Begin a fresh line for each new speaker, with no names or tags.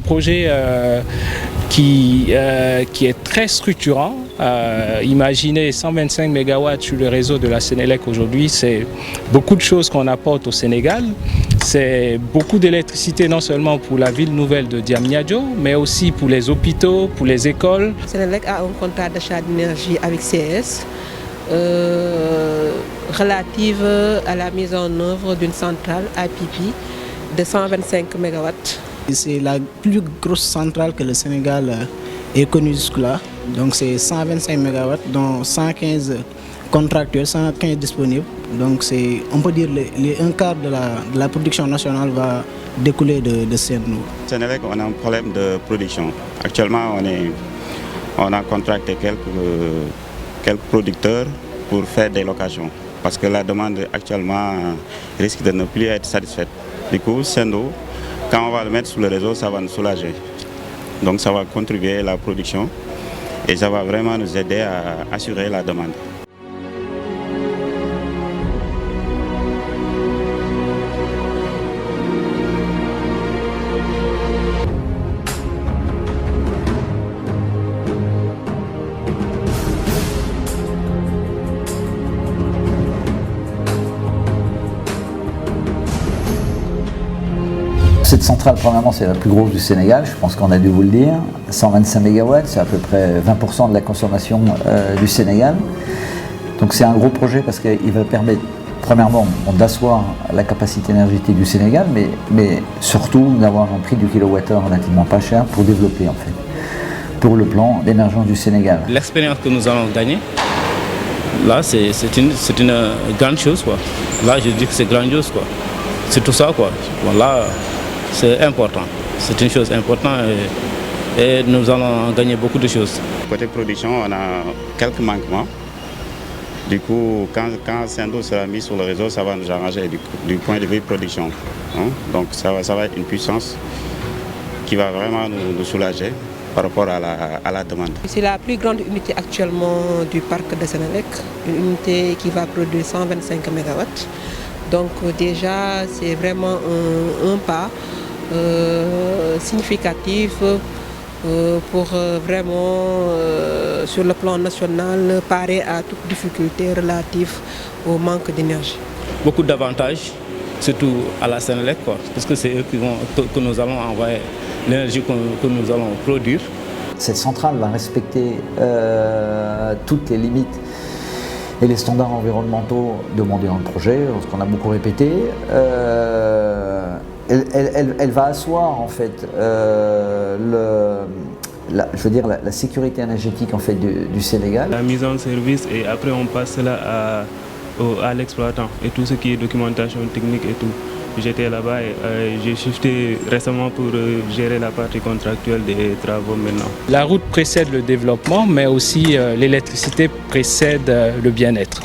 projet qui est très structurant. Imaginez 125 MW sur le réseau de la Sénélec aujourd'hui, c'est beaucoup de choses qu'on apporte au Sénégal. C'est beaucoup d'électricité non seulement pour la ville nouvelle de Diamniadio, mais aussi pour les hôpitaux, pour les écoles.
Sénélec a un contrat d'achat d'énergie avec CS relative à la mise en œuvre d'une centrale IPP de 125 MW.
C'est la plus grosse centrale que le Sénégal ait connue jusque-là. Donc c'est 125 MW, dont 115 contractuels, 115 disponibles. Donc on peut dire un quart de la production nationale va découler de Sendou.
Sénélec, on a un problème de production. Actuellement, on a contracté quelques producteurs pour faire des locations. Parce que la demande actuellement risque de ne plus être satisfaite. Du coup, Sendou, quand on va le mettre sur le réseau, ça va nous soulager. Donc ça va contribuer à la production et ça va vraiment nous aider à assurer la demande.
Cette centrale, premièrement, c'est la plus grosse du Sénégal, je pense qu'on a dû vous le dire. 125 MW, c'est à peu près 20% de la consommation du Sénégal. Donc c'est un gros projet parce qu'il va permettre, premièrement, d'asseoir la capacité énergétique du Sénégal, mais surtout d'avoir un prix du kilowattheure relativement pas cher pour développer, en fait, pour le plan d'émergence du Sénégal.
L'expérience que nous allons gagner, là, c'est une grande chose, quoi. Là, je dis que c'est grandiose, quoi. C'est tout ça, quoi. Voilà. C'est important, c'est une chose importante et nous allons gagner beaucoup de choses.
Côté production, on a quelques manquements. Du coup, quand Sendou sera mis sur le réseau, ça va nous arranger du point de vue production. Hein? Donc ça va être une puissance qui va vraiment nous soulager par rapport à la demande.
C'est la plus grande unité actuellement du parc de Sénélec, une unité qui va produire 125 MW. Donc déjà, c'est vraiment un pas significatif pour vraiment, sur le plan national, parer à toute difficulté relative au manque d'énergie.
Beaucoup d'avantages, surtout à la Sénélec, quoi, parce que c'est eux que nous allons envoyer l'énergie que nous allons produire.
Cette centrale va respecter toutes les limites et les standards environnementaux demandés dans le projet, ce qu'on a beaucoup répété. Elle va asseoir en fait la sécurité énergétique en fait du Sénégal.
La mise en service et après on passe là à l'exploitant et tout ce qui est documentation technique et tout. J'étais là-bas et j'ai shifté récemment pour gérer la partie contractuelle des travaux maintenant.
La route précède le développement, mais aussi l'électricité précède le bien-être.